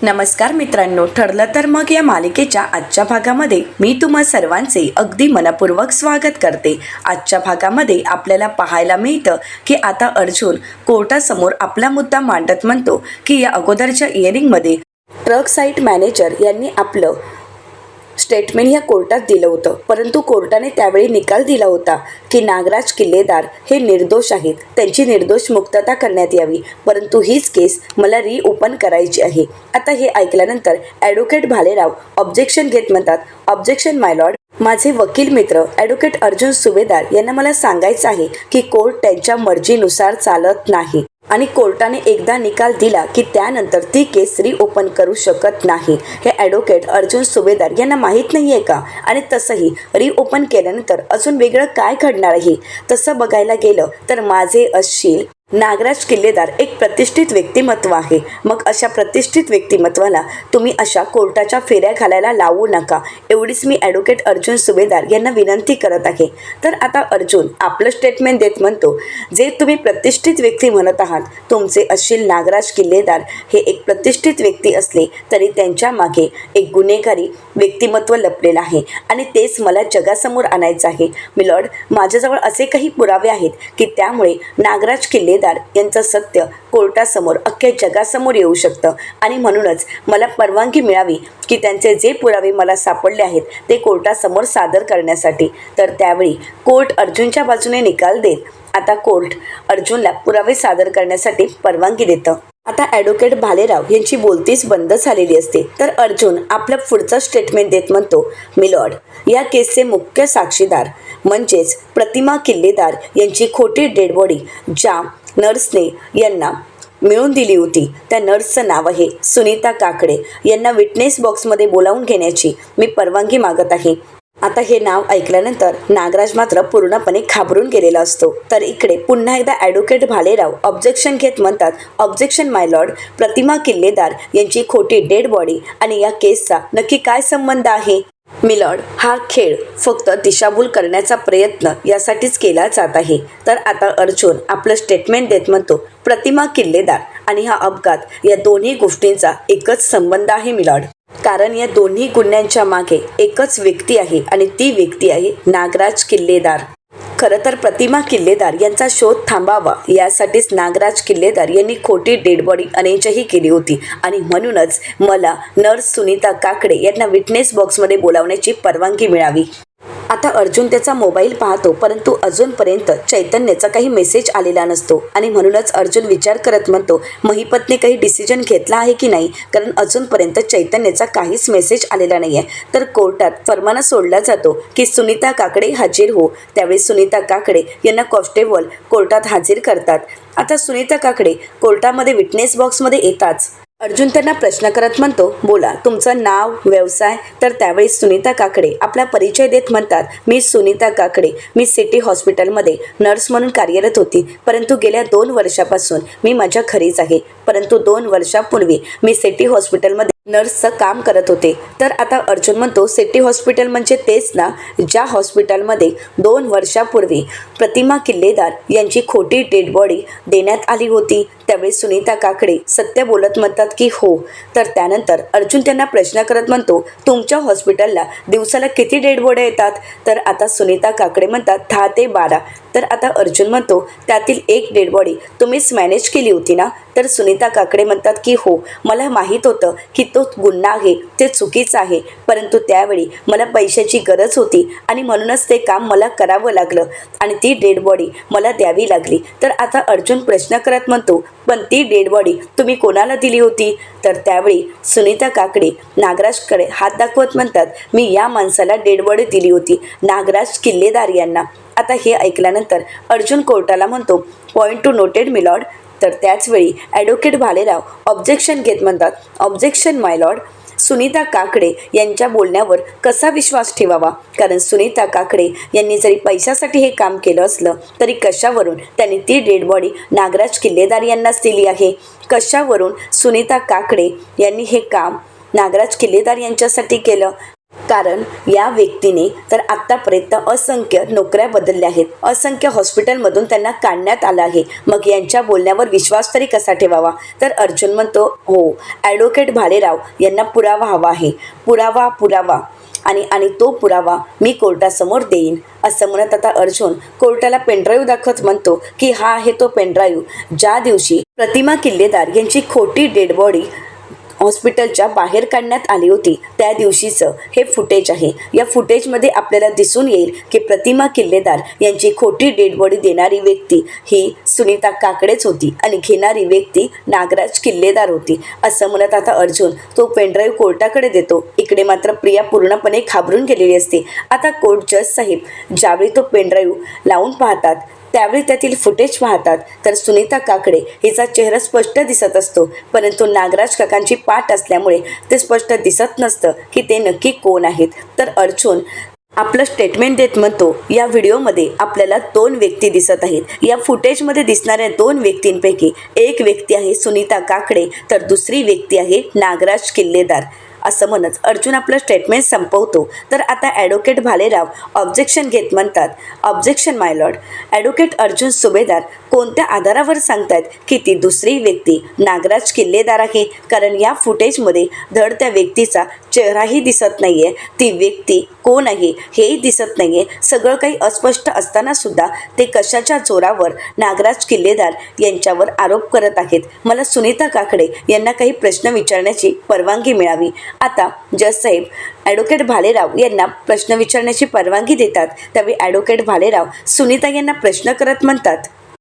नमस्कार मित्रांनो, ठरलं तर मग या मालिकेच्या आजच्या भागामध्ये मी तुम्हा सर्वांचे अगदी मनपूर्वक स्वागत करते। आजच्या भागामध्ये आपल्याला पाहायला मिळतं की आता अर्जुन कोर्टासमोर आपला मुद्दा मांडत म्हणतो की या अगोदरच्या इयरिंगमध्ये ट्रक साईट मॅनेजर यांनी आपलं स्टेटमेंट ह्या कोर्टात दिलं होतं, परंतु कोर्टाने त्यावेळी निकाल दिला होता की नागराज किल्लेदार हे निर्दोष आहेत, त्यांची निर्दोष मुक्तता करण्यात यावी, परंतु हीच केस मला रिओपन करायची आहे। आता हे ऐकल्यानंतर ॲडव्होकेट भालेराव ऑब्जेक्शन घेत म्हणतात, ऑब्जेक्शन माय लॉर्ड, माझे वकील मित्र ॲडव्होकेट अर्जुन सुभेदार यांना मला सांगायचं आहे की कोर्ट त्यांच्या मर्जीनुसार चालत नाही आणि कोर्टाने एकदा निकाल दिला की त्यानंतर ती केस रिओपन करू शकत नाही। हे ॲडव्होकेट अर्जुन सुभेदार यांना माहीत नाही आहे का? आणि तसंही रिओपन केल्यानंतर अजून वेगळं काय घडणार आहे? तसं बघायला गेलं तर माझे असशील नागराज किल्लेदार एक प्रतिष्ठित व्यक्तिमत्व आहे, मग अशा प्रतिष्ठित व्यक्तिमत्वाला तुम्ही अशा कोर्टाच्या फेऱ्या घालायला लावू नका, एवढीच मी ॲडव्होकेट अर्जुन सुभेदार यांना विनंती करत आहे। तर आता अर्जुन आपलं स्टेटमेंट देत म्हणतो, जे तुम्ही प्रतिष्ठित व्यक्ती म्हणत आहात, तुमचे असशील नागराज किल्लेदार हे एक प्रतिष्ठित व्यक्ती असले तरी त्यांच्या मागे एक गुन्हेगारी व्यक्तिमत्व लपलेलं आहे आणि तेच मला जगासमोर आणायचं आहे। मिलॉर्ड, माझ्याजवळ असे काही पुरावे आहेत की त्यामुळे नागराज किल्लेदार यांचं सत्य कोर्टासमोर अख्ख्या जगासमोर येऊ शकतं आणि म्हणूनच मला परवानगी मिळावी की त्यांचे जे पुरावे मला सापडले आहेत ते कोर्टासमोर सादर करण्यासाठी। तर त्यावेळी कोर्ट अर्जुनच्या बाजूने निकाल देत आता कोर्ट अर्जुनला पुरावे सादर करण्यासाठी परवानगी देतं। आता ॲडव्होकेट भालेराव यांची बोलतीच बंद झालेली असते, तर अर्जुन आपलं पुढचं स्टेटमेंट देत म्हणतो, मिलॉर्ड, या केसचे मुख्य साक्षीदार म्हणजेच प्रतिमा किल्लेदार यांची खोटी डेड बॉडी ज्या नर्सने यांना मिळवून दिली होती, त्या नर्सचं नाव आहे सुनीता काकडे, यांना विटनेस बॉक्समध्ये बोलावून घेण्याची मी परवानगी मागत आहे। आता हे नाव ऐकल्यानंतर नागराज मात्र पूर्णपणे घाबरून गेलेला असतो। तर इकडे पुन्हा एकदा ॲडव्होकेट भालेराव ऑब्जेक्शन घेत म्हणतात, ऑब्जेक्शन माय लॉर्ड, प्रतिमा किल्लेदार यांची खोटी डेड बॉडी आणि या केसचा नक्की काय संबंध आहे? मिलॉर्ड, हा खेळ फक्त दिशाभूल करण्याचा प्रयत्न यासाठीच केला जात आहे। तर आता अर्जुन आपलं स्टेटमेंट देत म्हणतो, प्रतिमा किल्लेदार आणि हा अपघात या दोन्ही गोष्टींचा एकच संबंध आहे मिलॉर्ड, कारण या दोन्ही गुन्ह्यांच्या मागे एकच व्यक्ती आहे आणि ती व्यक्ती आहे नागराज किल्लेदार। खरं तर प्रतिमा किल्लेदार यांचा शोध थांबावा यासाठीच नागराज किल्लेदार यांनी खोटी डेड बॉडी अरेंजही केली होती आणि म्हणूनच मला नर्स सुनीता काकडे यांना विटनेस बॉक्समध्ये बोलावण्याची परवानगी मिळावी। आता अर्जुन त्याचा मोबाईल पाहतो, परंतु अजूनपर्यंत चैतन्याचा काही मेसेज आलेला नसतो आणि म्हणूनच अर्जुन विचार करत म्हणतो, महिपतने काही डिसिजन घेतला आहे की नाही, कारण अजूनपर्यंत चैतन्याचा काहीच मेसेज आलेला नाही आहे। तर कोर्टात फरमाना सोडला जातो की सुनीता काकडे हजर हो, त्यावेळी सुनीता काकडे यांना कॉन्स्टेबल कोर्टात हजर करतात। आता सुनीता काकडे कोर्टामध्ये विटनेस बॉक्समध्ये येताच अर्जुन त्यांना प्रश्न करत म्हणतो, बोला तुमचं नाव, व्यवसाय? तर त्यावेळी सुनीता काकडे आपला परिचय देत म्हणतात, मी सुनीता काकडे, मी सिटी हॉस्पिटलमध्ये नर्स म्हणून कार्यरत होती, परंतु गेल्या 2 वर्षापासून मी माझ्या घरीच आहे, परंतु 2 वर्षापूर्वी मी सिटी हॉस्पिटलमध्ये नर्सचं काम करत होते। तर आता अर्जुन म्हणतो, सिटी हॉस्पिटल म्हणजे तेच ना ज्या हॉस्पिटलमध्ये 2 वर्षापूर्वी प्रतिमा किल्लेदार यांची खोटी डेड बॉडी देण्यात आली होती? त्यावेळी सुनीता काकडे सत्य बोलत म्हणतात की हो। तर त्यानंतर अर्जुन त्यांना प्रश्न करत म्हणतो, तुमच्या हॉस्पिटलला दिवसाला किती डेड बॉडी येतात? तर आता सुनीता काकडे म्हणतात 10 ते 12। तर आता अर्जुन म्हणतो, त्यातील एक डेड बॉडी तुम्हीच मॅनेज केली होती ना? तर सुनीता काकडे म्हणतात की हो, मला माहीत होतं की तो गुन्हा आहे, ते चुकीचं आहे, परंतु त्यावेळी मला पैशाची गरज होती आणि म्हणूनच ते काम मला करावं लागलं आणि ती डेड बॉडी मला द्यावी लागली। तर आता अर्जुन प्रश्न करत म्हणतो, पण ती डेड बॉडी तुम्ही कोणाला दिली होती? तर त्यावेळी सुनीता काकडे नागराजकडे हात दाखवत म्हणतात, मी या माणसाला डेड बॉडी दिली होती, नागराज किल्लेदार यांना। आता हे ऐकल्यानंतर अर्जुन कोर्टाला म्हणतो, पॉईंट टू नोटेड मिलॉर्ड। तर त्याचवेळी ॲडव्होकेट भालेराव ऑब्जेक्शन घेत म्हणतात, ऑब्जेक्शन माय लॉर्ड, सुनीता काकडे यांच्या बोलण्यावर कसा विश्वास ठेवावा? कारण सुनीता काकडे यांनी जरी पैशासाठी हे काम केलं असलं तरी कशावरून त्यांनी ती डेड बॉडी नागराज किल्लेदार यांनाच दिली आहे? कशावरून सुनीता काकडे यांनी हे काम नागराज किल्लेदार यांच्यासाठी केलं? कारण या व्यक्तीने तर आत्तापर्यंत असंख्य नोकऱ्या बदलल्या आहेत, असंख्य हॉस्पिटलमधून त्यांना काढण्यात आलं आहे. मग यांच्या बोलण्यावर विश्वास तरी कसा ठेवावा? तर अर्जुन म्हणतो, हो, ॲडव्होकेट भालेराव यांना पुरावा हवा आहे, पुरावा आणि तो पुरावा मी कोर्टासमोर देईन. असं म्हणत आता अर्जुन कोर्टाला पेनड्राईव्ह दाखवत म्हणतो की हा आहे तो पेनड्राईव्ह ज्या दिवशी प्रतिमा किल्लेदार यांची खोटी डेड बॉडी हॉस्पिटलच्या बाहेर काढण्यात आली होती त्या दिवशीचं हे फुटेज आहे. या फुटेजमध्ये आपल्याला दिसून येईल की प्रतिमा किल्लेदार यांची खोटी डेड बॉडी देणारी व्यक्ती ही सुनीता काकडेच होती आणि घेणारी व्यक्ती नागराज किल्लेदार होती. असं म्हणत आता अर्जुन तो पेनड्राईव्ह कोर्टाकडे देतो. इकडे मात्र प्रिया पूर्णपणे घाबरून गेलेली असते. आता कोर्ट जज साहेब ज्यावेळी तो पेनड्राईव्ह लावून पाहतात त्यावेळी त्यातील फुटेज पाहतात तर सुनीता काकडे हिचा चेहरा स्पष्ट दिसत असतो, परंतु नागराज काकांची पाठ असल्यामुळे ते स्पष्ट दिसत नसतं की ते नक्की कोण आहेत. तर अर्जुन आपलं स्टेटमेंट देत म्हणतो, या व्हिडिओमध्ये आपल्याला 2 व्यक्ती दिसत आहेत. या फुटेजमध्ये दिसणाऱ्या 2 व्यक्तींपैकी एक व्यक्ती आहे सुनीता काकडे तर दुसरी व्यक्ती आहे नागराज किल्लेदार. असं म्हणत अर्जुन आपलं स्टेटमेंट संपवतो. तर आता ॲडव्होकेट भालेराव ऑब्जेक्शन घेत म्हणतात, ऑब्जेक्शन माय लॉर्ड. ॲडव्होकेट अर्जुन सुभेदार कोणत्या आधारावर सांगतात की ती दुसरी व्यक्ती नागराज किल्लेदार आहे? कारण या फुटेजमध्ये धड त्या व्यक्तीचा चेहराही दिसत नाही आहे, ती व्यक्ती कोण आहे हेही दिसत नाही आहे. सगळं काही अस्पष्ट असताना सुद्धा ते कशाच्या जोरावर नागराज किल्लेदार यांच्यावर आरोप करत आहेत. मला सुनीता काकडे यांना काही प्रश्न विचारण्याची परवानगी मिळावी. आता जज साहेब ॲडव्होकेट भालेराव यांना प्रश्न विचारण्याची परवानगी देतात. त्यावेळी ॲडव्होकेट भालेराव सुनीता यांना प्रश्न करत म्हणतात,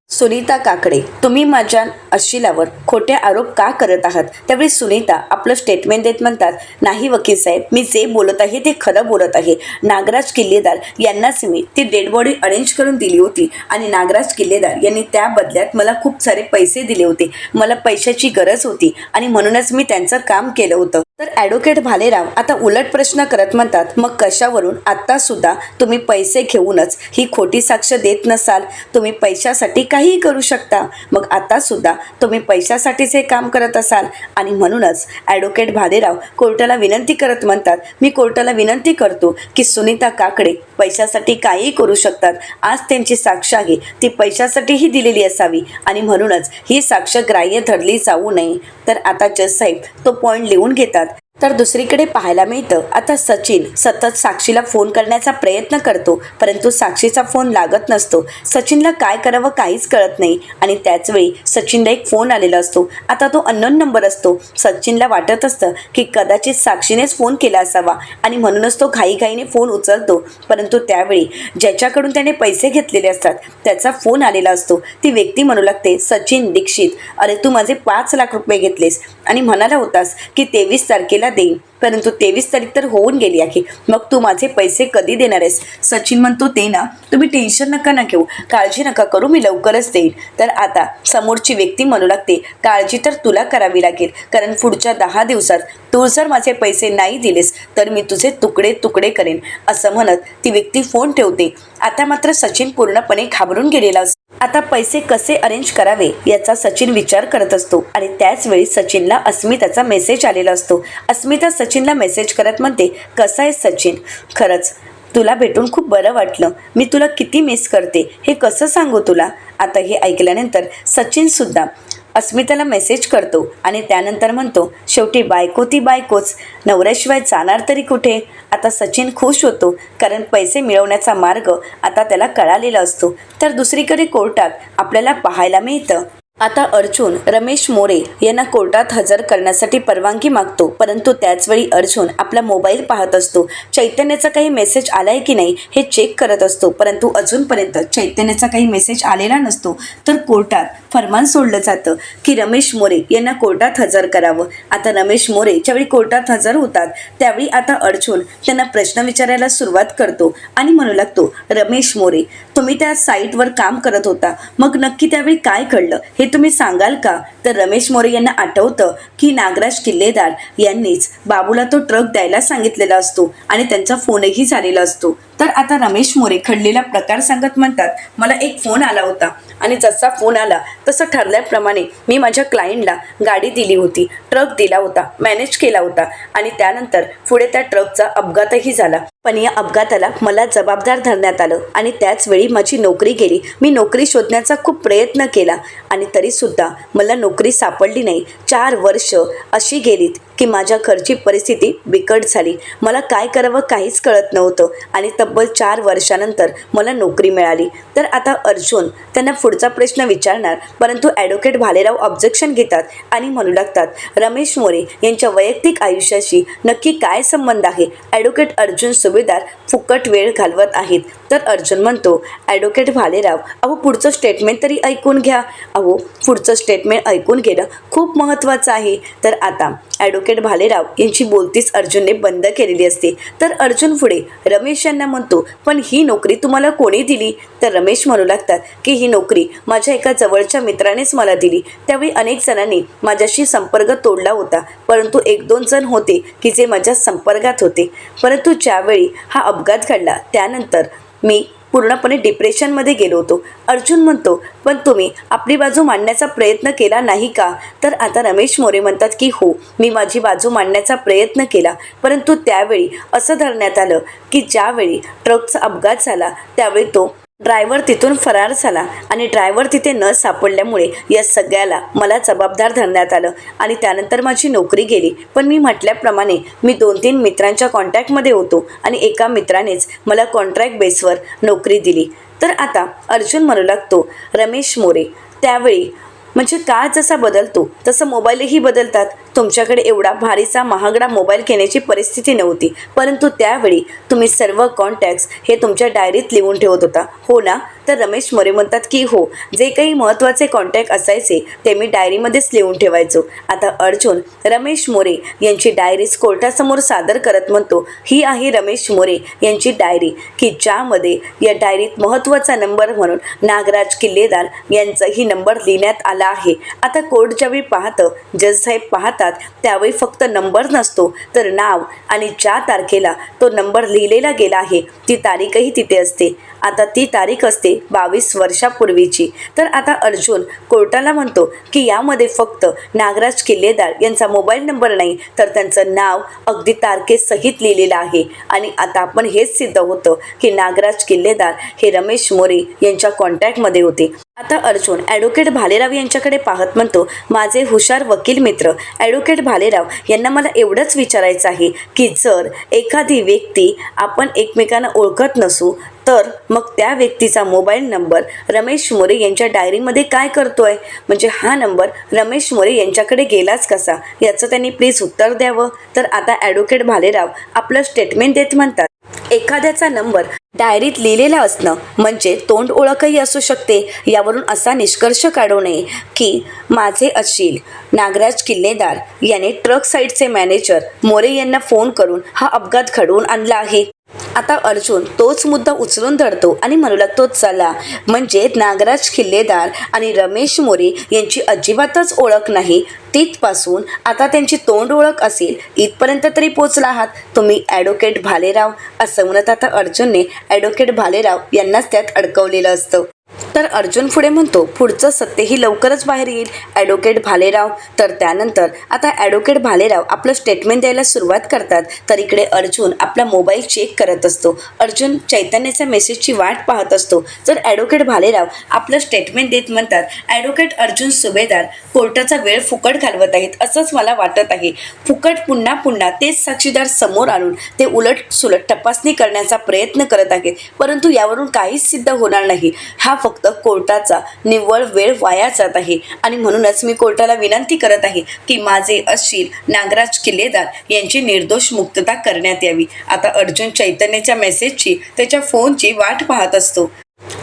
सुनीता काकडे, तुम्ही माझ्या अशिलावर खोटे आरोप का करत आहात? त्यावेळी सुनीता आपलं स्टेटमेंट देत म्हणतात, नाही वकील साहेब, मी जे बोलत आहे ते खरं बोलत आहे. नागराज किल्लेदार यांनाच मी ती डेड बॉडी अरेंज करून दिली होती आणि नागराज किल्लेदार यांनी त्या बदल्यात मला खूप सारे पैसे दिले होते. मला पैशाची गरज होती आणि म्हणूनच मी त्यांचं काम केलं होतं. तर ॲडव्होकेट भालेराव आता उलट प्रश्न करत म्हणतात, मग कशावरून आत्तासुद्धा तुम्ही पैसे घेऊनच ही खोटी साक्ष देत नसाल? तुम्ही पैशासाठी काहीही करू शकता. मग आतासुद्धा तुम्ही पैशासाठीच हे काम करत असाल आणि म्हणूनच ॲडव्होकेट भालेराव कोर्टाला विनंती करत म्हणतात, मी कोर्टाला विनंती करतो की सुनीता काकडे पैशासाठी काहीही करू शकतात. आज त्यांची साक्ष आहे ती पैशासाठीही दिलेली असावी आणि म्हणूनच ही साक्ष ग्राह्य धरली जाऊ नये. तर आता जज साहेब तो पॉईंट लिहून घेतात. तर दुसरीकडे पाहायला मिळतं आता सचिन सतत साक्षीला फोन करण्याचा प्रयत्न करतो, परंतु साक्षीचा फोन लागत नसतो. सचिनला काय करावं काहीच कळत नाही आणि त्याचवेळी सचिनला एक फोन आलेला असतो. आता तो अननोन नंबर असतो. सचिनला वाटत असतं की कदाचित साक्षीनेच फोन केला असावा आणि म्हणूनच तो घाईघाईने फोन उचलतो, परंतु त्यावेळी ज्याच्याकडून त्याने पैसे घेतलेले असतात त्याचा फोन आलेला असतो. ती व्यक्ती म्हणू लागते, सचिन दीक्षित, अरे तू माझे 5 लाख रुपये घेतलेस आणि म्हणाला होतास की 23 तारखेला देईन, परंतु 23 तारीख तर होऊन गेली आहे. मग तू माझे पैसे कधी देणार आहेस? सचिन म्हणतो, ते ना तुम्ही टेन्शन नका घेऊ, काळजी नका करू, मी लवकरच देईन. तर आता समोरची व्यक्ती म्हणू लागते, काळजी तर तुला करावी लागेल, कारण पुढच्या 10 दिवसात तू जर माझे पैसे नाही दिलेस तर मी तुझे तुकडे तुकडे करेन. असं म्हणत ती व्यक्ती फोन ठेवते. आता मात्र सचिन पूर्णपणे घाबरून गेलेला असतो. आता पैसे कसे अरेंज करावे याचा सचिन विचार करत असतो आणि त्याच वेळी सचिनला अस्मिताचा मेसेज आलेला असतो. अस्मिता सचिनला मेसेज करत म्हणते, कसा आहे सचिन, खरंच तुला भेटून खूप बरं वाटलं, मी तुला किती मिस करते हे कसं सांगू तुला. आता हे ऐकल्यानंतर सचिनसुद्धा अस्मिताला मेसेज करतो आणि त्यानंतर म्हणतो, शेवटी बायको ती बायकोच, नवऱ्याशिवाय जाणार तरी कुठे. आता सचिन खुश होतो कारण पैसे मिळवण्याचा मार्ग आता त्याला कळालेला असतो. तर दुसरीकडे कोर्टात आपल्याला पाहायला मिळतं आता अर्जुन रमेश मोरे यांना कोर्टात हजर करण्यासाठी परवानगी मागतो, परंतु त्याचवेळी अर्जुन आपला मोबाईल पाहत असतो. चैतन्याचा काही मेसेज आलाय की नाही हे चेक करत असतो, परंतु अजूनपर्यंत चैतन्याचा काही मेसेज आलेला नसतो. तर कोर्टात फरमान सोडलं जातं की रमेश मोरे यांना कोर्टात हजर करावं. आता रमेश मोरे ज्यावेळी कोर्टात हजर होतात त्यावेळी आता अर्जुन त्यांना प्रश्न विचारायला सुरुवात करतो आणि म्हणू लागतो, रमेश मोरे, तुम्ही त्या साईटवर काम करत होता, मग नक्की त्यावेळी काय घडलं हे तुम्ही सांगाल का? तर रमेश मोरे यांना आठवतं की नागराज किल्लेदार यांनीच बाबूला तो ट्रक द्यायला सांगितलेला असतो आणि त्यांचा फोनही झालेला असतो. तर आता रमेश मोरे खडलेला प्रकार सांगत म्हणतात, मला एक फोन आला होता आणि जसा फोन आला तसं ठरल्याप्रमाणे मी माझ्या क्लायंटला गाडी दिली होती, ट्रक दिला होता, मॅनेज केला होता आणि त्यानंतर पुढे त्या ट्रकचा अपघातही झाला. पण या अपघाताला मला जबाबदार धरण्यात आलं आणि त्याच वेळी माझी नोकरी गेली. मी नोकरी शोधण्याचा खूप प्रयत्न केला आणि तरीसुद्धा मला नोकरी सापडली नाही. 4 वर्ष अशी गेलीत की माझ्या घरची परिस्थिती बिकट झाली. मला काय करावं काहीच कळत नव्हतं आणि तब्बल 4 वर्षानंतर मला नोकरी मिळाली. तर आता अर्जुन त्यांना पुढचा प्रश्न विचारणार, परंतु ॲडव्होकेट भालेराव ऑब्जेक्शन घेतात आणि म्हणू लागतात, रमेश मोरे यांच्या वैयक्तिक आयुष्याशी नक्की काय संबंध आहे? ॲडव्होकेट अर्जुन सुभेदार फुकट वेळ घालवत आहेत. तर अर्जुन म्हणतो, ॲडव्होकेट भालेराव, अहो पुढचं स्टेटमेंट तरी ऐकून घ्या. अहो पुढचं स्टेटमेंट ऐकून घेणं खूप महत्त्वाचं आहे. तर आता ॲडव्होकेट भालेराव यांची बोलतीच अर्जुनने बंद केलेली असते. तर अर्जुन पुढे रमेश यांना म्हणतो, पण ही नोकरी तुम्हाला कोणी दिली? तर रमेश म्हणू लागतात की ही नोकरी माझ्या एका जवळच्या मित्रानेच मला दिली. त्यावेळी अनेक जणांनी माझ्याशी संपर्क तोडला होता, परंतु 1-2 जण होते की जे माझ्या संपर्कात होते. परंतु ज्यावेळी हा अपघात घडला त्यानंतर मी पूर्णपणे डिप्रेशनमध्ये गेलो होतो. अर्जुन म्हणतो, पण तुम्ही आपली बाजू मांडण्याचा प्रयत्न केला नाही का? तर आता रमेश मोरे म्हणतात की हो, मी माझी बाजू मांडण्याचा प्रयत्न केला, परंतु त्यावेळी असं धरण्यात आलं की ज्यावेळी ट्रकचा अपघात झाला त्यावेळी तो ड्रायव्हर तिथून फरार झाला आणि ड्रायव्हर तिथे न सापडल्यामुळे या सगळ्याला मला जबाबदार धरण्यात आलं आणि त्यानंतर माझी नोकरी गेली. पण मी म्हटल्याप्रमाणे मी 2-3 मित्रांच्या कॉन्टॅक्टमध्ये होतो आणि एका मित्रानेच मला कॉन्ट्रॅक्ट बेसवर नोकरी दिली. तर आता अर्जुन म्हणू लागतो, रमेश मोरे, त्यावेळी म्हणजे काळ जसा बदलतो तसं मोबाईलही बदलतात. तुमच्याकडे एवढा भारीचा महागडा मोबाईल घेण्याची परिस्थिती नव्हती, परंतु त्यावेळी तुम्ही सर्व कॉन्टॅक्ट्स हे तुमच्या डायरीत लिहून ठेवत होता, हो ना? तर रमेश मोरे म्हणतात की हो, जे काही महत्त्वाचे कॉन्टॅक्ट असायचे ते मी डायरीमध्येच लिहून ठेवायचो. आता अर्जुन रमेश मोरे यांची डायरीज कोर्टासमोर सादर करत म्हणतो, ही आहे रमेश मोरे यांची डायरी की ज्यामध्ये या डायरीत महत्त्वाचा नंबर म्हणून नागराज किल्लेदार यांचाही नंबर लिहिण्यात आला आहे. आता कोर्ट ज्यावेळी पाहतं, जज साहेब पाहतात, त्यावेळी फक्त नंबर नसतो तर नाव आणि ज्या तारखेला तो नंबर लिहिलेला गेला आहे ती तारीखही तिथे असते. आता ती तारीख असते 22 वर्षापूर्वीची. तर आता अर्जुन कोर्टाला म्हणतो की यामध्ये फक्त नागराज किल्लेदार यांचा मोबाईल नंबर नाही तर त्यांचं नाव अगदी तारखेसहित लिहिलेलं आहे आणि आता आपण हेच सिद्ध होतं की नागराज किल्लेदार हे रमेश मोरे यांच्या कॉन्टॅक्टमध्ये होते. आता अर्जुन ॲडव्होकेट भालेराव यांच्याकडे पाहत म्हणतो, माझे हुशार वकील मित्र ॲडव्होकेट भालेराव यांना मला एवढंच विचारायचं आहे की जर एखादी व्यक्ती आपण एकमेकांना ओळखत नसू तर मग त्या व्यक्तीचा मोबाईल नंबर रमेश मोरे यांच्या डायरीमध्ये काय करतोय? म्हणजे हा नंबर रमेश मोरे यांच्याकडे गेलाच कसा? याचं त्यांनी प्लीज उत्तर द्यावं. तर आता ॲडव्होकेट भालेराव आपलं स्टेटमेंट देत म्हणतात, एखाद्याचा नंबर डायरीत लिहिलेला असणं म्हणजे तोंड ओळखही असू शकते. यावरून असा निष्कर्ष काढू नये की माझे असशील नागराज किल्लेदार याने ट्रक साईडचे मॅनेजर मोरे यांना फोन करून हा अपघात घडवून आणला आहे. आता अर्जुन तोच मुद्दा उचलून धरतो आणि म्हणू लागतो, चला म्हणजे नागराज किल्लेदार आणि रमेश मोरे यांची अजिबातच ओळख नाही, तिथपासून आता त्यांची तोंड ओळख असेल इथपर्यंत तरी पोचला आहात तुम्ही ॲडव्होकेट भालेराव. असं म्हणत आता अर्जुनने ॲडव्होकेट भालेराव यांनाच त्यात अडकवलेलं असतं. तर अर्जुन पुढे म्हणतो, पुढचं सत्यही लवकरच बाहेर येईल ॲडव्होकेट भालेराव. तर त्यानंतर आता ॲडव्होकेट भालेराव आपलं स्टेटमेंट द्यायला सुरुवात करतात. तर इकडे अर्जुन आपला मोबाईल चेक करत असतो. अर्जुन चैतन्याच्या मेसेजची वाट पाहत असतो. तर ॲडव्होकेट भालेराव आपलं स्टेटमेंट देत म्हणतात, ॲडव्होकेट अर्जुन सुभेदार कोर्टाचा वेळ फुकट घालवत आहेत असंच मला वाटत आहे. फुकट पुन्हा पुन्हा तेच साक्षीदार समोर आणून ते उलट सुलट तपासणी करण्याचा प्रयत्न करत आहेत, परंतु यावरून काहीच सिद्ध होणार नाही. हा फक्त कोर्टाचा निव्वळ वेळ वाया जात आहे आणि म्हणूनच मी कोर्टाला विनंती करत आहे की माझे असशील नागराज किल्लेदार यांची निर्दोष मुक्तता करण्यात यावी. आता अर्जुन चैतन्याच्या मेसेजची त्याच्या फोनची वाट पाहत असतो.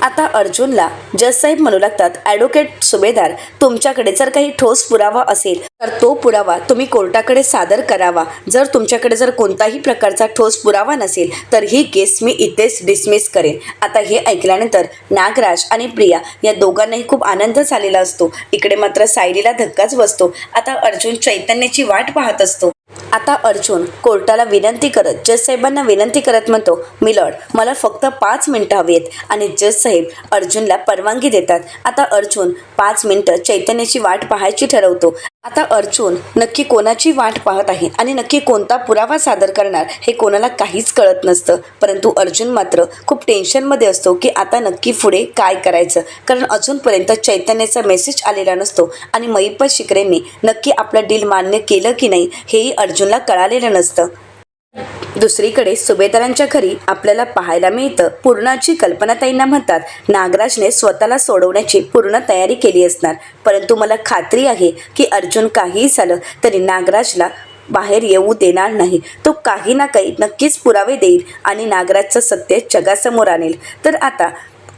आता अर्जुनला जज साहेब म्हणू लागतात, ॲडव्होकेट सुभेदार, तुमच्याकडे जर काही ठोस पुरावा असेल तर तो पुरावा तुम्ही कोर्टाकडे सादर करावा. जर तुमच्याकडे जर कोणताही प्रकारचा ठोस पुरावा नसेल तर ही केस मी इथेच डिसमिस करेन. आता हे ऐकल्यानंतर नागराज आणि प्रिया या दोघांनाही खूप आनंद झालेला असतो. इकडे मात्र सायलीला धक्काच बसतो. आता अर्जुन चैतन्याची वाट पाहत असतो. आता अर्जुन कोर्टाला विनंती करत जज साहेबांना विनंती करत म्हणतो, मिलॉर्ड मला फक्त 5 मिनिटं हवी आहेत. आणि जज साहेब अर्जुनला परवानगी देतात. आता अर्जुन 5 मिनिटं चैतन्याची वाट पाहायची ठरवतो. आता अर्जुन नक्की कोणाची वाट पाहत आहे आणि नक्की कोणता पुरावा सादर करणार हे कोणाला काहीच कळत नसतं. परंतु अर्जुन मात्र खूप टेन्शनमध्ये असतो की आता नक्की पुढे काय करायचं, कारण अजूनपर्यंत चैतन्याचा मेसेज आलेला नसतो आणि महिपत शिकरेंनी नक्की आपलं डील मान्य केलं की नाही हेही अर्जुनला कळालेलं नसतं. दुसरीकडे सुभेदारांच्या घरी आपल्याला पाहायला मिळतं, पूर्णाची कल्पनाताईंना म्हणतात, नागराजने स्वतःला सोडवण्याची पूर्ण तयारी केली असणार, परंतु मला खात्री आहे की अर्जुन काहीही झालं तरी नागराजला बाहेर येऊ देणार नाही. तो काही ना काही नक्कीच पुरावे देईल आणि नागराजचं सत्य जगासमोर आणेल. तर आता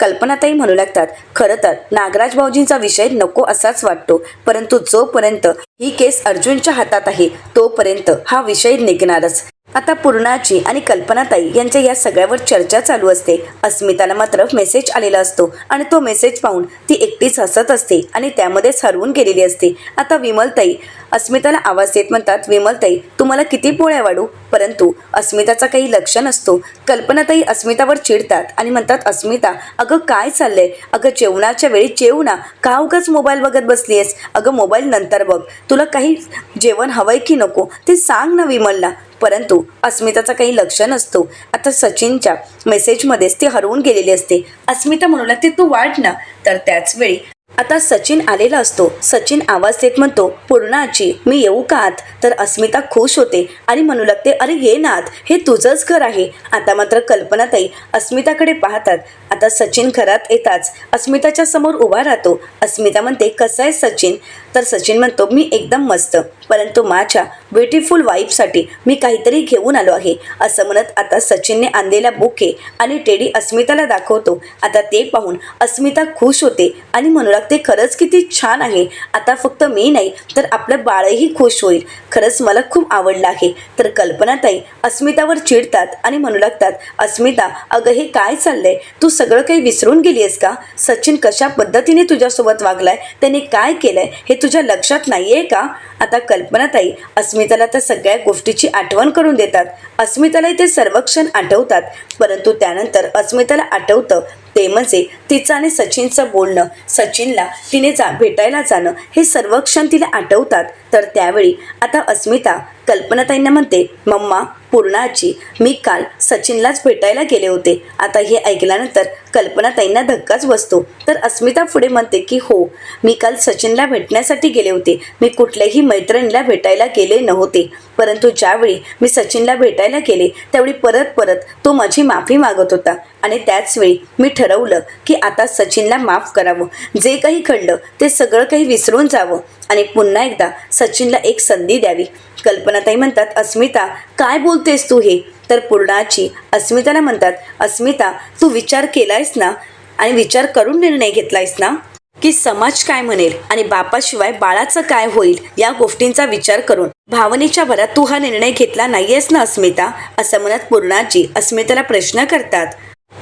कल्पनाताई म्हणू लागतात, खरं तर नागराज भाऊजींचा विषय नको असाच वाटतो, परंतु जोपर्यंत ही केस अर्जुनच्या हातात आहे तोपर्यंत हा विषय निघणारच. आता पूर्णाची आणि कल्पनाताई यांच्या या सगळ्यावर चर्चा चालू असते. अस्मिताला मात्र मेसेज आलेला असतो आणि तो मेसेज पाहून ती एकटीच हसत असते आणि त्यामध्येच हरवून गेलेली असते. आता विमलताई अस्मिताला आवाज देत म्हणतात, विमलताई तुम्हाला किती पोळ्या वाढू. परंतु अस्मिताचा काही लक्ष नसतो. कल्पनाताई अस्मितावर चिडतात आणि म्हणतात, अस्मिता अगं काय चाललंय, अगं जेवणाच्या वेळी जेव ना, का उगाच मोबाईल बघत बसली आहेस. अगं मोबाईल नंतर बघ, तुला काही जेवण हवंय की नको ते सांग ना विमलला. परंतु अस्मिताचा काही लक्ष नसतो. आता सचिनच्या मेसेजमध्येच ती हरवून गेलेली असते. अस्मिता म्हणू लागते, तू वाढ ना. तर त्याच वेळी आता सचिन आलेला असतो. सचिन आवाज देत म्हणतो, पूर्णाची मी येऊ का आत. तर अस्मिता खुश होते आणि म्हणू लागते, अरे ये ना आत, हे तुझंच घर आहे. आता मात्र कल्पनाताई अस्मिताकडे पाहतात. आता सचिन घरात येताच अस्मिताच्या समोर उभा राहतो. अस्मिता म्हणते, कसं आहे सचिन. तर सचिन म्हणतो, मी एकदम मस्त, परंतु माझ्या ब्युटिफुल वाईफसाठी मी काहीतरी घेऊन आलो आहे. असं म्हणत आता सचिनने आणलेला बुके आणि टेडी अस्मिताला दाखवतो. आता ते पाहून अस्मिता खुश होते आणि म्हणू लागते, खरंच किती छान आहे. आता फक्त मी नाही तर आपलं बाळही खुश होईल. खरंच मला खूप आवडलं आहे. तर कल्पनाताई अस्मितावर चिडतात आणि म्हणू लागतात, अस्मिता अगं हे काय चाललंय, तू सगळं काही विसरून गेली आहेस का. सचिन कशा पद्धतीने तुझ्यासोबत वागलाय, त्याने काय केलंय हे तुझ्या लक्षात नाहीये का. आता कल्पनाताई अस्मिताला त्या सगळ्या गोष्टीची आठवण करून देतात. अस्मितालाही ते सर्व क्षण आठवतात. परंतु त्यानंतर अस्मिताला आठवतं ते म्हणजे तिचं आणि सचिनचं बोलणं, सचिनला तिने भेटायला जाणं, हे सर्व क्षण तिला आठवतात. तर त्यावेळी आता अस्मिता कल्पनाताईंना म्हणते, मम्मा पूर्णाची मी काल सचिनलाच भेटायला गेले होते. आता हे ऐकल्यानंतर कल्पनाताईंना धक्काच बसतो. तर अस्मिता पुढे म्हणते की हो, मी काल सचिनला भेटण्यासाठी गेले होते. मी कुठल्याही मैत्रिणीला भेटायला गेले नव्हते. परंतु ज्यावेळी मी सचिनला भेटायला गेले त्यावेळी परत तो माझी माफी मागत होता आणि त्याचवेळी मी ठरवलं की आता सचिनला माफ करावं. जे काही घडलं ते सगळं काही विसरून जावं आणि पुन्हा एकदा सचिनला एक संधी द्यावी. कल्पनाताई म्हणतात, अस्मिता काय बोलतेस तू हे. तर पूर्णाची अस्मिताला म्हणतात, अस्मिता तू विचार केलायस ना आणि विचार करून निर्णय घेतलायस ना की समाज काय म्हणेल आणि बापाशिवाय बाळाचं काय होईल या गोष्टींचा विचार करून भावनेच्या भरात तू हा निर्णय घेतला नाहीयेस ना अस्मिता. असं म्हणत पूर्णाची अस्मिताला प्रश्न करतात.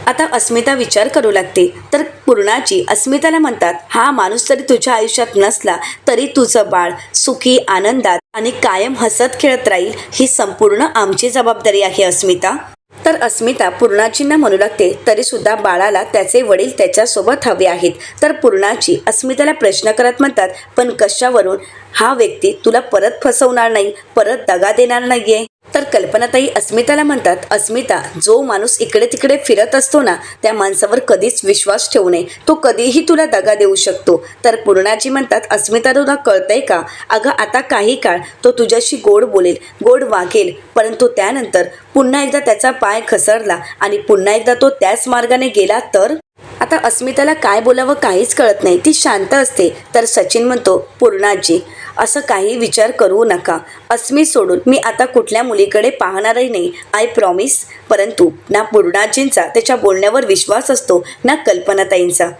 आता अस्मिता विचार करू लागते. तर पूर्णाची अस्मिताला म्हणतात, हा माणूस जरी तुझ्या आयुष्यात नसला तरी तुझं बाळ सुखी आनंदात आणि कायम हसत खेळत राहील ही संपूर्ण आमची जबाबदारी आहे अस्मिता. तर अस्मिता पूर्णाचींना म्हणू लागते, तरी सुद्धा बाळाला त्याचे वडील त्याच्यासोबत हवे आहेत. तर पूर्णाची अस्मिताला प्रश्न करत म्हणतात, पण कशावरून हा व्यक्ती तुला परत फसवणार नाही, परत दगा देणार नाहीये. तर कल्पनाताई अस्मिताला म्हणतात, अस्मिता जो माणूस इकडे तिकडे फिरत असतो ना त्या माणसावर कधीच विश्वास ठेवू नये, तो कधीही तुला दगा देऊ शकतो. तर पूर्णाजी म्हणतात, अस्मिता तुला कळतंय का. अगं आता काही काळ तो तुझ्याशी गोड बोलेल, गोड वागेल, परंतु त्यानंतर पुन्हा एकदा त्याचा पाय घसरला आणि पुन्हा एकदा तो त्याच मार्गाने गेला तर. आता अस्मिताला काय बोलावं काहीच कळत नाही. ती शांत असते. तर सचिन म्हणतो, पूर्णाजी असं काही विचार करू नका. अस्मी सोडून मी आता कुठल्या मुलीकडे पाहणारही नाही, आय प्रॉमिस. परंतु ना पूर्णाजींचा त्याच्या बोलण्यावर विश्वास असतो ना कल्पनाताईंचा.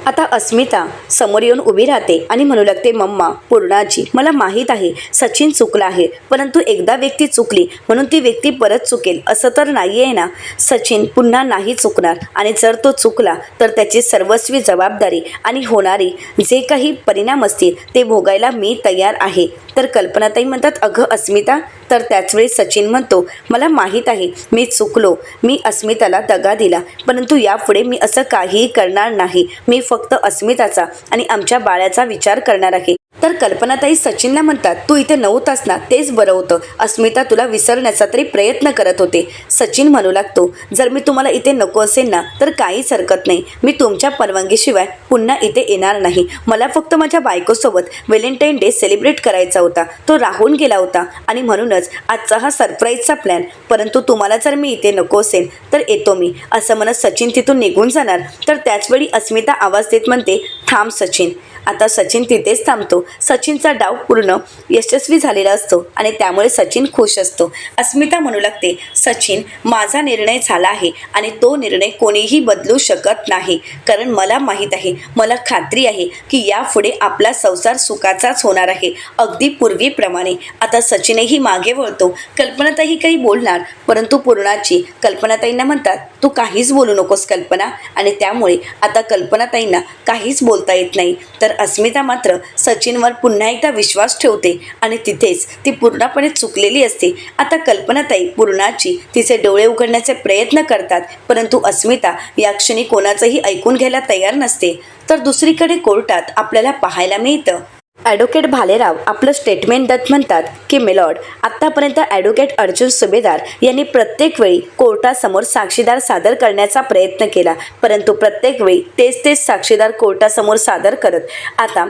आता अस्मिता समोर येऊन उभी राहते आणि म्हणू लागते, मम्मा पूर्णाजी मला माहीत आहे सचिन चुकला आहे, परंतु एकदा व्यक्ती चुकली म्हणून ती व्यक्ती परत चुकेल असं तर नाही आहे ना. सचिन पुन्हा नाही चुकणार आणि जर तो चुकला तर त्याची सर्वस्वी जबाबदारी आणि होणारी जे काही परिणाम असतील ते भोगायला मी तयार आहे. तर कल्पनाताई म्हणतात अगं अस्मिता. तर त्याचवेळी सचिन म्हणतो मला माहीत आहे मी चुकलो, मी अस्मिताला दगा दिला, परंतु यापुढे मी असं काहीही करणार नाही. मी फक्त अस्मिताचा आणि आमच्या बाळाचा विचार करणार आहे. तर कल्पनाताई सचिनला म्हणतात तू इथे नव्हतास ना, तेच बरं होतं. अस्मिता तुला विसरण्याचा तरी प्रयत्न करत होते. सचिन म्हणू लागतो जर मी तुम्हाला इथे नको असेल ना तर काहीच हरकत नाही. मी तुमच्या परवानगीशिवाय पुन्हा इथे येणार नाही. मला फक्त माझ्या बायकोसोबत व्हॅलेंटाईन डे सेलिब्रेट करायचा होता, तो राहून गेला होता आणि म्हणूनच आजचा हा सरप्राईजचा प्लॅन. परंतु तुम्हाला जर मी इथे नको असेल तर येतो मी, असं म्हणत सचिन तिथून निघून जाणार. तर त्याचवेळी अस्मिता आवाज देत म्हणते थांब सचिन. आता सचिन तिथेच थांबतो. सचिनचा डाव पूर्ण यशस्वी झालेला असतो आणि त्यामुळे सचिन खुश असतो. अस्मिता म्हणू लागते सचिन माझा निर्णय झाला आहे आणि तो निर्णय कोणीही बदलू शकत नाही. कारण मला माहीत आहे, मला खात्री आहे की यापुढे आपला संसार सुखाचाच होणार आहे, अगदी पूर्वीप्रमाणे. आता सचिनही मागे वळतो. कल्पनाताई काही बोलणार परंतु पूर्णाची कल्पनाताईंना म्हणतात तू काहीच बोलू नकोस कल्पना. आणि त्यामुळे आता कल्पनाताईंना काहीच बोलता येत नाही. तर अस्मिता मात्र सचिनवर पुन्हा एकदा विश्वास ठेवते आणि तिथेच ती पूर्णपणे चुकलेली असते. आता कल्पनाताई पूर्णाची तिचे डोळे उघडण्याचे प्रयत्न करतात, परंतु अस्मिता या क्षणी कोणाचंही ऐकून घ्यायला तयार नसते. तर दुसरीकडे कोर्टात आपल्याला पाहायला मिळतं ॲडव्होकेट भालेराव आपलं स्टेटमेंट देत म्हणतात की मिलॉर्ड, आत्तापर्यंत ॲडव्होकेट अर्जुन सुभेदार यांनी प्रत्येक वेळी कोर्टासमोर साक्षीदार सादर करण्याचा प्रयत्न केला, परंतु प्रत्येक वेळी तेच साक्षीदार कोर्टासमोर सादर करत आता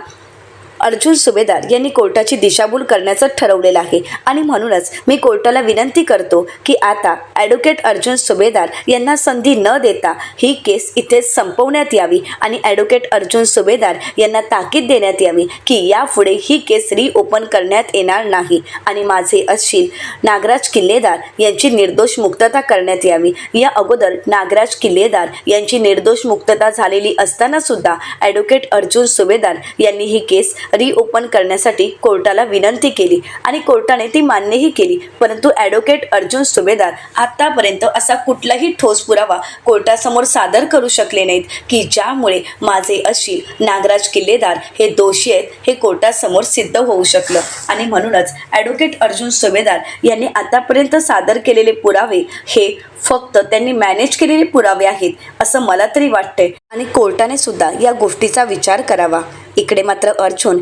अर्जुन सुभेदार यांनी कोर्टाची दिशाभूल करण्याचं ठरवलेलं आहे. आणि म्हणूनच मी कोर्टाला विनंती करतो की आता ॲडव्होकेट अर्जुन सुभेदार यांना संधी न देता ही केस इथेच संपवण्यात यावी आणि ॲडव्होकेट अर्जुन सुभेदार यांना ताकीद देण्यात यावी की यापुढे ही केस रिओपन करण्यात येणार नाही आणि माझे असशील नागराज किल्लेदार यांची निर्दोष मुक्तता करण्यात यावी. या अगोदर नागराज किल्लेदार यांची निर्दोष मुक्तता झालेली असताना सुद्धा ॲडव्होकेट अर्जुन सुभेदार यांनी ही केस रिओपन करण्यासाठी कोर्टाला विनंती केली आणि कोर्टाने ती मान्यही केली. परंतु ॲडव्होकेट अर्जुन सुभेदार आतापर्यंत असा कुठलाही ठोस पुरावा कोर्टासमोर सादर करू शकले नाहीत की ज्यामुळे माझे असशील नागराज किल्लेदार हे दोषी आहेत हे कोर्टासमोर सिद्ध होऊ शकलं. आणि म्हणूनच ॲडव्होकेट अर्जुन सुभेदार यांनी आतापर्यंत सादर केलेले पुरावे हे फक्त त्यांनी मॅनेज केलेले पुरावे आहेत असं मला तरी वाटतंय आणि कोर्टाने सुद्धा या गोष्टीचा विचार करावा. इकडे मात्र अर्जुन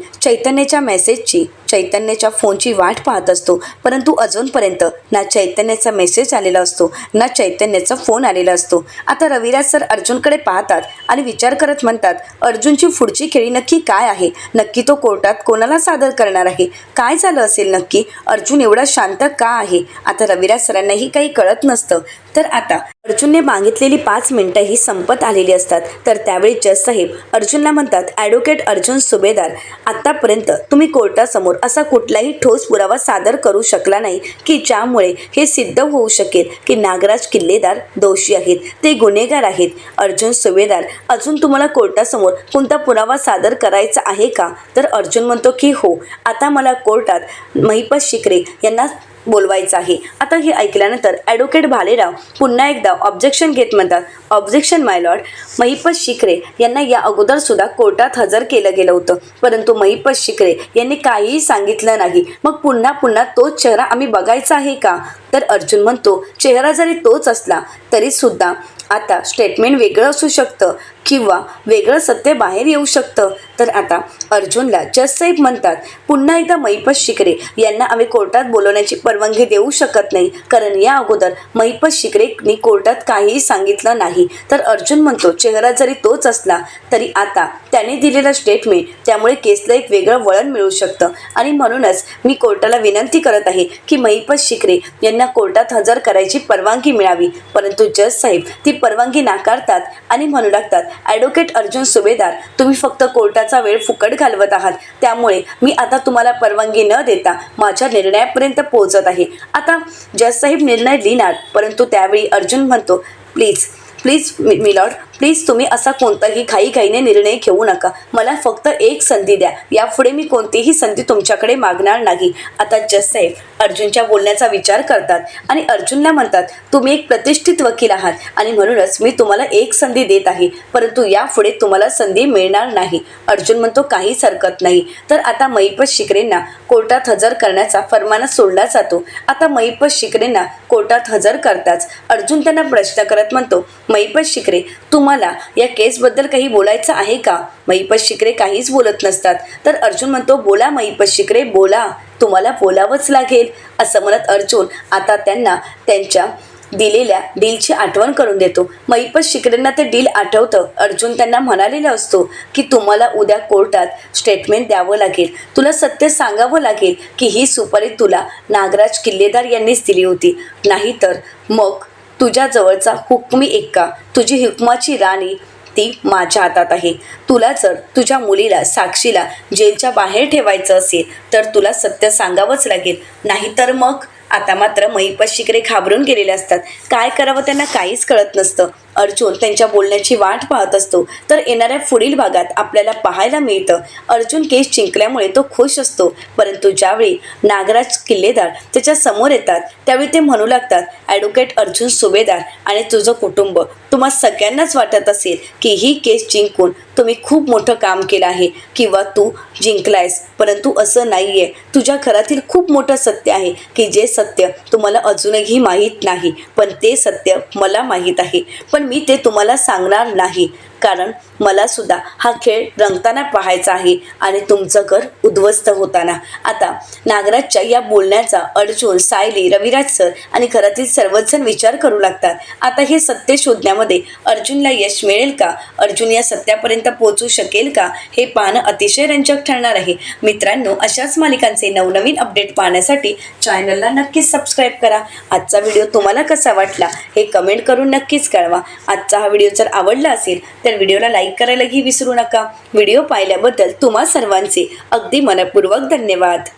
चैतन्याच्या फोनची वाट पाहत असतो, परंतु अजूनपर्यंत ना चैतन्याचा मेसेज आलेला असतो ना चैतन्याचा फोन आलेला असतो. आता रविराज सर अर्जुनकडे पाहतात आणि विचार करत म्हणतात अर्जुनची पुढची खेळी नक्की काय आहे, नक्की तो कोर्टात कोणाला सादर करणार आहे, काय झालं असेल नक्की, अर्जुन एवढा शांत का आहे. आता रविराज सरांनाही काही कळत नसतं. तर आता अर्जुनने मागितलेली 5 मिनिटं ही संपत आलेली असतात. तर त्यावेळी जज साहेब अर्जुनला म्हणतात ॲडव्होकेट अर्जुन सुभेदार, आत्तापर्यंत तुम्ही कोर्टासमोर असा कुठलाही ठोस पुरावा सादर करू शकला नाही की ज्यामुळे हे सिद्ध होऊ शकेल की नागराज किल्लेदार दोषी आहेत, ते गुन्हेगार आहेत. अर्जुन सुभेदार, अजून तुम्हाला कोर्टासमोर कोणता पुरावा सादर करायचा आहे का. तर अर्जुन म्हणतो की हो, आता मला कोर्टात महिपत शिकरे यांना बोलवायचं आहे. आता हे ऐकल्यानंतर ॲडव्होकेट भालेराव पुन्हा एकदा ऑब्जेक्शन घेत म्हणतात ऑब्जेक्शन माय लॉर्ड, महिपत शिकरे यांना या अगोदर सुद्धा कोर्टात हजर केलं गेलं होतं, परंतु महिपत शिकरे यांनी काहीही सांगितलं नाही. मग पुन्हा तोच चेहरा आम्ही बघायचा आहे का. तर अर्जुन म्हणतो चेहरा जरी तोच असला तरी सुद्धा आता स्टेटमेंट वेगळं असू शकतं किंवा वेगळं सत्य बाहेर येऊ शकतं. तर आता अर्जुनला जज साहेब म्हणतात पुन्हा एकदा महिपत शिकरे यांना आम्ही कोर्टात बोलवण्याची परवानगी देऊ शकत नाही, कारण या अगोदर महिपत शिकरेंनी कोर्टात काहीही सांगितलं नाही. तर अर्जुन म्हणतो चेहरा जरी तोच असला तरी आता त्याने दिलेलं स्टेटमेंट त्यामुळे केसला एक वेगळं वळण मिळू शकतं आणि म्हणूनच मी कोर्टाला विनंती करत आहे की महिपत शिकरे यांना कोर्टात हजर करायची परवानगी मिळावी. परंतु जज साहेब ती परवानगी नाकारतात आणि म्हणू लागतात ॲडव्होकेट अर्जुन सुभेदार, तुम्ही फक्त कोर्टाचा वेळ फुकट घालवत आहात, त्यामुळे मी आता तुम्हाला परवानगी न देता माझ्या निर्णयापर्यंत पोहोचत आहे. आता जज साहेब निर्णय लिहिणार, परंतु त्यावेळी अर्जुन म्हणतो प्लीज मिलॉर्ड, प्लीज तुम्ही असा कोणताही घाईघाईने निर्णय घेऊ नका. मला फक्त एक संधी द्या. यापुढे मी कोणतीही संधी तुमच्याकडे मागणार नाही. आता जजसाहेब अर्जुनच्या बोलण्याचा विचार करतात आणि अर्जुनला म्हणतात, तुम्ही एक प्रतिष्ठित वकील आहात आणि म्हणूनच मी तुम्हाला एक संधी देत आहे, परंतु यापुढे तुम्हाला संधी मिळणार नाही. अर्जुन म्हणतो, काहीच हरकत नाही. तर आता महिपत शिकरेंना कोर्टात हजर करण्याचा फरमान सोडला जातो. आता महिपत शिकरेंना कोर्टात हजर करताच अर्जुन त्यांना प्रश्न करत म्हणतो, महिपत शिकरे, तुम्हाला या केसबद्दल काही बोलायचं आहे का? महिपत शिकरे काहीच बोलत नसतात. तर अर्जुन म्हणतो, बोला महिपत शिकरे, बोला, तुम्हाला बोलावंच लागेल. असं म्हणत अर्जुन आता त्यांना त्यांच्या दिलेल्या डीलची आठवण करून देतो. महिपत शिकरेंना ते डील आठवतं. अर्जुन त्यांना म्हणालेला असतो की तुम्हाला उद्या कोर्टात स्टेटमेंट द्यावं लागेल. तुला सत्य सांगावं लागेल की ही सुपारी तुला नागराज किल्लेदार यांनीच दिली होती. नाहीतर मग तुझ्या जवळचा हुकमी एक्का, तुझी हुकमाची राणी, ती माझ्या हातात आहे. तुला जर तुझ्या मुलीला साक्षीला जेलच्या बाहेर ठेवायचं असेल तर तुला सत्य सांगावंच लागेल. नाहीतर मग आता मात्र महिपत शिकरे घाबरून गेलेले असतात. काय करावं त्यांना काहीच कळत नसतं. अर्जुन त्यांच्या बोलण्याची वाट पाहत असतो. तर येणाऱ्या पुढील भागात आपल्याला पाहायला मिळतं अर्जुन केस जिंकल्यामुळे तो खुश असतो, परंतु ज्यावेळी नागराज किल्लेदार त्याच्या समोर येतात त्यावेळी ते म्हणू लागतात, ॲडव्होकेट अर्जुन सुभेदार आणि तुझं कुटुंब, तुम्हा सगळ्यांनाच वाटत असेल की ही केस जिंकून तुम्ही खूप मोठं काम केलं आहे किंवा तू जिंकलायस, परंतु असं नाही आहे. तुझ्या घरातील खूप मोठं सत्य आहे की जे सत्य तुम्हाला अजूनही माहीत नाही, पण ते सत्य मला माहीत आहे. पण मी ते तुम्हाला सांगणार नाही, कारण मला सुद्धा हा खेळ रंगताना पाहायचा आहे आणि तुमचं घर उद्ध्वस्त होताना. आता नागराजच्या या बोलण्याचा अर्जुन, सायली, रविराज सर आणि घरातील सर्वच जण विचार करू लागतात. आता हे सत्य शोधण्यामध्ये अर्जुनला यश मिळेल का? अर्जुन या सत्यापर्यंत पोहोचू शकेल का? हे पाहणं अतिशय रंजक ठरणार आहे. मित्रांनो, अशाच मालिकांचे नवनवीन अपडेट पाहण्यासाठी चॅनलला नक्कीच सबस्क्राईब करा. आजचा व्हिडिओ तुम्हाला कसा वाटला हे कमेंट करून नक्कीच कळवा. आजचा हा व्हिडिओ जर आवडला असेल तर व्हिडिओला लाईक करायलाही विसरू नका. व्हिडिओ पाहिल्याबद्दल तुम्हा सर्वांचे अगदी मनपूर्वक धन्यवाद.